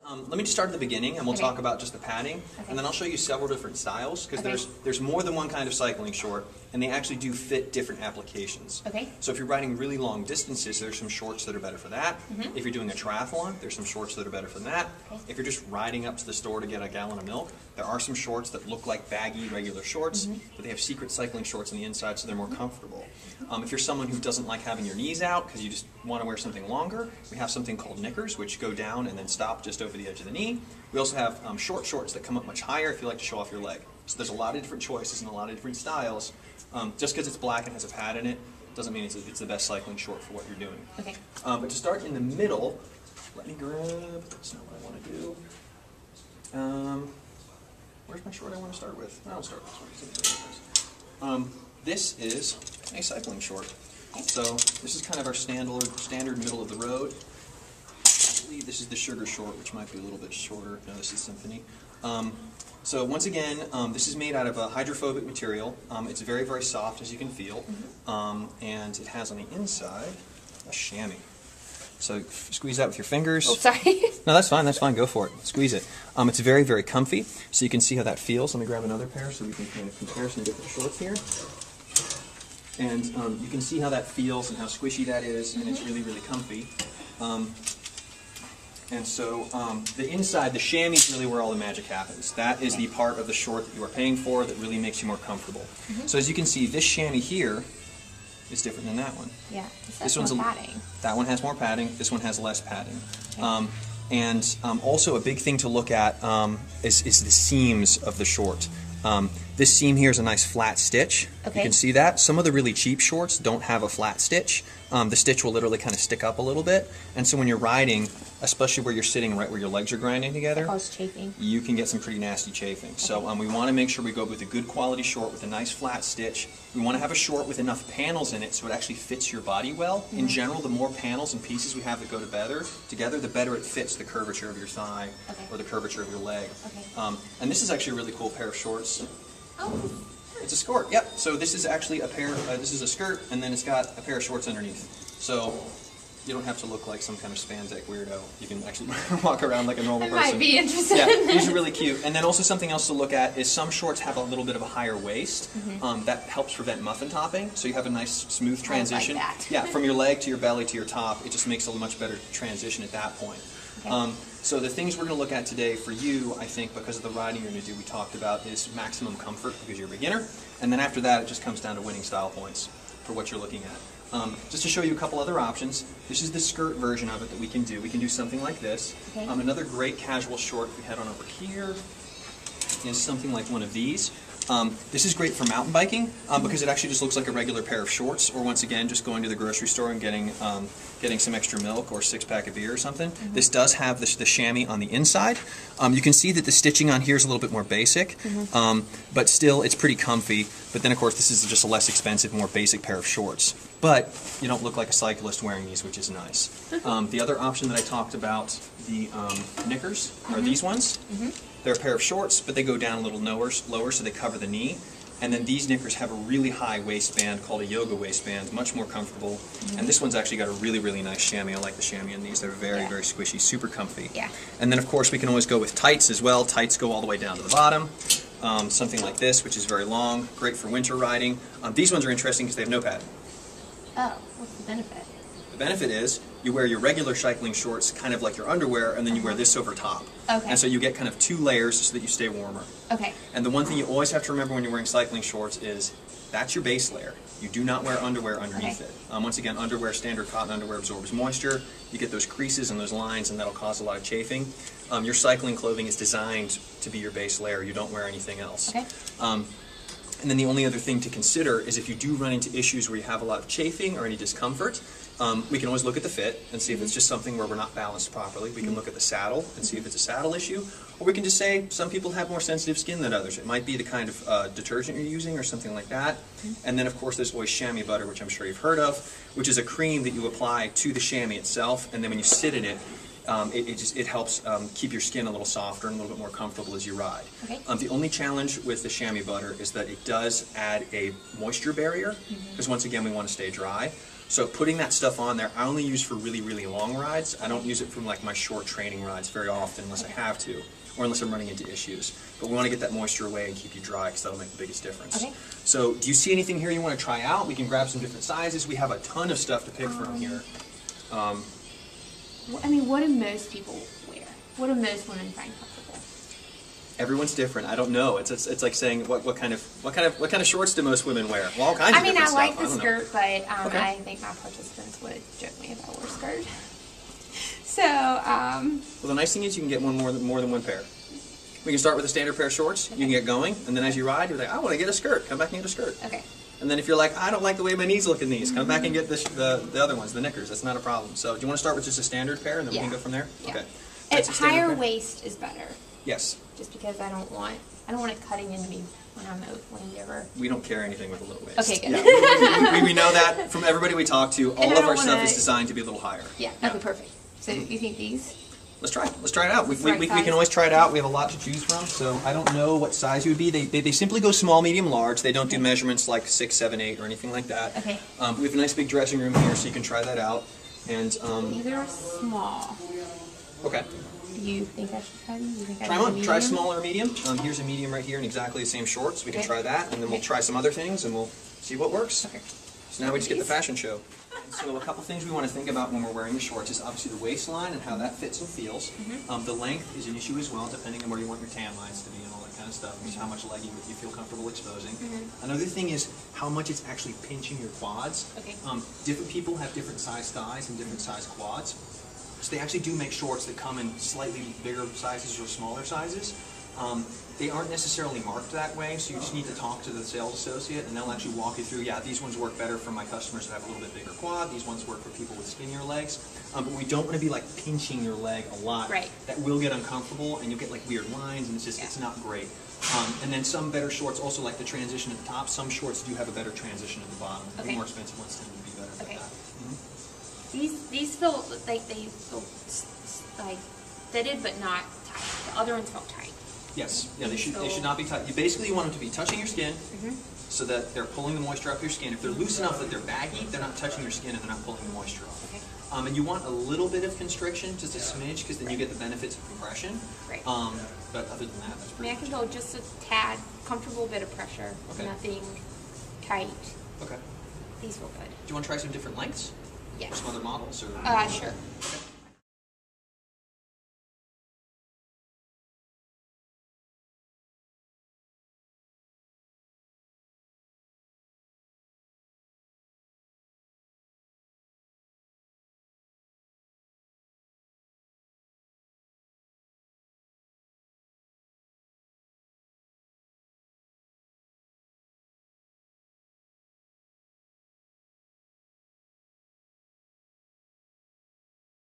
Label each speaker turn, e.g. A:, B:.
A: Let me just start at the beginning, and we'll talk about just the padding, and then I'll show you several different styles, because there's more than one kind of cycling short, and they actually do fit different applications. So if you're riding really long distances, there's some shorts that are better for that. If you're doing a triathlon, there's some shorts that are better for that. If you're just riding up to the store to get a gallon of milk, there are some shorts that look like baggy, regular shorts, but they have secret cycling shorts on the inside, so they're more comfortable. If you're someone who doesn't like having your knees out because you just want to wear something longer, we have something called Knickers, which go down and then stop just over the edge of the knee. We also have short shorts that come up much higher if you like to show off your leg. So there's a lot of different choices and a lot of different styles. Just because it's black and has a pad in it doesn't mean it's the best cycling short for what you're doing. But to start in the middle, let me grab, that's not what I want to do. Where's my short I want to start with? I'll start with this one. This is a cycling short. So this is kind of our standard middle of the road. I believe this is the Sugar short, which might be a little bit shorter. No, this is Symphony. So once again, this is made out of a hydrophobic material. It's very, very soft, as you can feel, and it has on the inside a chamois. So squeeze that with your fingers.
B: Oh, sorry.
A: No, that's fine. That's fine. Go for it. Squeeze it. It's very, very comfy. So you can see how that feels. Let me grab another pair so we can kind of compare some different shorts here. And you can see how that feels and how squishy that is, and it's really, really comfy. And so the inside, the chamois is really where all the magic happens. That is the part of the short that you are paying for that really makes you more comfortable. So as you can see, this chamois here is different than that one.
B: Yeah,
A: this one's more padding. That one has more padding. This one has less padding. And also a big thing to look at is the seams of the short. This seam here is a nice flat stitch. You can see that. Some of the really cheap shorts don't have a flat stitch. The stitch will literally kind of stick up a little bit. And so when you're riding, especially where you're sitting right where your legs are grinding together, you can get some pretty nasty chafing. So we want to make sure we go with a good quality short with a nice flat stitch. We want to have a short with enough panels in it so it actually fits your body well. In general, the more panels and pieces we have that go together, the better it fits the curvature of your thigh or the curvature of your leg. And this is actually a really cool pair of shorts. It's a Skort, yep. So this is actually a pair, this is a skirt, and then it's got a pair of shorts underneath. So you don't have to look like some kind of spandex weirdo. You can actually walk around like a normal person.
B: I might be interested.
A: Yeah, these are really cute. And then also something else to look at is some shorts have a little bit of a higher waist. That helps prevent muffin topping, so you have a nice smooth transition.
B: I like that.
A: Yeah, from your leg to your belly to your top. It just makes a much better transition at that point. So the things we're going to look at today for you, I think, because of the riding you're going to do, we talked about, is maximum comfort because you're a beginner. And then after that, it just comes down to winning style points for what you're looking at. Just to show you a couple other options, this is the skirt version of it that we can do. We can do something like this. Another great casual short, if we head on over here, is something like one of these. This is great for mountain biking because it actually just looks like a regular pair of shorts, or once again, just going to the grocery store and getting some extra milk or a six-pack of beer or something. This does have the chamois on the inside. You can see that the stitching on here is a little bit more basic, but still it's pretty comfy. But then, of course, this is just a less expensive, more basic pair of shorts. But you don't look like a cyclist wearing these, which is nice. The other option that I talked about, the Knickers, are these ones. They're a pair of shorts, but they go down a little lower, so they cover the knee. And then these Knickers have a really high waistband called a yoga waistband, much more comfortable. And this one's actually got a really, really nice chamois. I like the chamois in these. They're very, very squishy, super comfy. And then, of course, we can always go with tights as well. Tights go all the way down to the bottom. Something like this, which is very long, great for winter riding. These ones are interesting because they have no pad.
B: Oh, what's the benefit?
A: The benefit is you wear your regular cycling shorts kind of like your underwear, and then you wear this over top. And so you get kind of 2 layers so that you stay warmer. And the one thing you always have to remember when you're wearing cycling shorts is that's your base layer. You do not wear underwear underneath it. Once again, underwear, standard cotton underwear absorbs moisture. You get those creases and those lines, and that'll cause a lot of chafing. Your cycling clothing is designed to be your base layer. You don't wear anything else. And then the only other thing to consider is if you do run into issues where you have a lot of chafing or any discomfort, we can always look at the fit and see if it's just something where we're not balanced properly. We can look at the saddle and see if it's a saddle issue. Or we can just say some people have more sensitive skin than others. It might be the kind of detergent you're using or something like that. And then, of course, there's always chamois butter, which I'm sure you've heard of, which is a cream that you apply to the chamois itself. And then when you sit in it, it helps keep your skin a little softer and a little bit more comfortable as you ride. The only challenge with the chamois butter is that it does add a moisture barrier, because once again we want to stay dry. So putting that stuff on there, I only use for really, really long rides. I don't use it for like my short training rides very often unless I have to, or unless I'm running into issues. But we want to get that moisture away and keep you dry because that'll make the biggest difference.
B: Okay.
A: So do you see anything here you want to try out? We can grab some different sizes. We have a ton of stuff to pick from here.
B: I mean, what do most people wear? What do most women find comfortable?
A: Everyone's different. I don't know. It's like saying what kind of shorts do most women wear? Well, all kinds of
B: I mean,
A: different
B: I like
A: stuff.
B: the skirt, but
A: Okay.
B: I think my participants would joke me if I wore a skirt. So,
A: Well, the nice thing is you can get more than one pair. We can start with a standard pair of shorts. You can get going, and then as you ride, you're like, I want to get a skirt. Come back and get a skirt.
B: okay.
A: And then if you're like, I don't like the way my knees look in these, come back and get the other ones, the Knickers. That's not a problem. So do you want to start with just a standard pair, and then we can go from there?
B: Yeah.
A: Okay.
B: At
A: That's a standard
B: higher
A: pair?
B: waist is better,
A: Yes.
B: just because I don't want it cutting into me when I'm leaned over.
A: We don't carry anything with a low waist.
B: Okay, good.
A: Yeah, we know that from everybody we talk to. All
B: And I
A: of our
B: don't
A: stuff
B: wanna-
A: is designed to be a little higher.
B: Yeah. Okay. Perfect. So you think these?
A: Let's try it. Let's try it out. We
B: Right
A: can
B: size.
A: always try it out. We have a lot to choose from, so I don't know what size you would be. They simply go small, medium, large. They don't do measurements like 6, 7, 8 or anything like that.
B: Okay.
A: We have a nice big dressing room here, so you can try that out. And
B: These are small.
A: okay,
B: Do you think I should try these? You think I
A: try
B: should
A: one.
B: do
A: Try
B: medium?
A: small or medium. Here's a medium right here in exactly the same shorts. We can
B: Okay.
A: try that, and then we'll try some other things, and we'll see what works.
B: Okay.
A: So now we just get the fashion show. So a couple things we want to think about when we're wearing the shorts is obviously the waistline and how that fits and feels. The length is an issue as well, depending on where you want your tan lines to be and all that kind of stuff, which is how much leg you feel comfortable exposing. Another thing is how much it's actually pinching your quads.
B: Okay.
A: Different people have different size thighs and different size quads. So they actually do make shorts that come in slightly bigger sizes or smaller sizes. They aren't necessarily marked that way, so you just need to talk to the sales associate, and they'll actually walk you through, yeah, these ones work better for my customers that have a little bit bigger quad, these ones work for people with skinnier legs. But we don't want to be like pinching your leg a lot.
B: Right.
A: That will get uncomfortable, and you'll get like weird lines, and it's not great. And then some better shorts, also like the transition at the top, some shorts do have a better transition at the bottom.
B: Okay.
A: The more expensive ones tend to be better
B: Okay.
A: at that.
B: These feel like they feel like fitted but not tight. The other ones felt tight.
A: Yes, yeah, they should not be tight. You want them to be touching your skin, so that they're pulling the moisture off your skin. If they're loose enough that they're baggy, they're not touching your skin and they're not pulling the moisture off.
B: Okay.
A: And you want a little bit of constriction, just a smidge, because then you get the benefits of compression.
B: Right.
A: But other than that, that's
B: I
A: pretty
B: mean, I can go just a tad, comfortable bit of pressure,
A: Okay.
B: nothing tight.
A: Okay.
B: These feel good.
A: Do you want to try some different lengths?
B: Yeah.
A: Or some other models? Or
B: Sure.
A: Okay.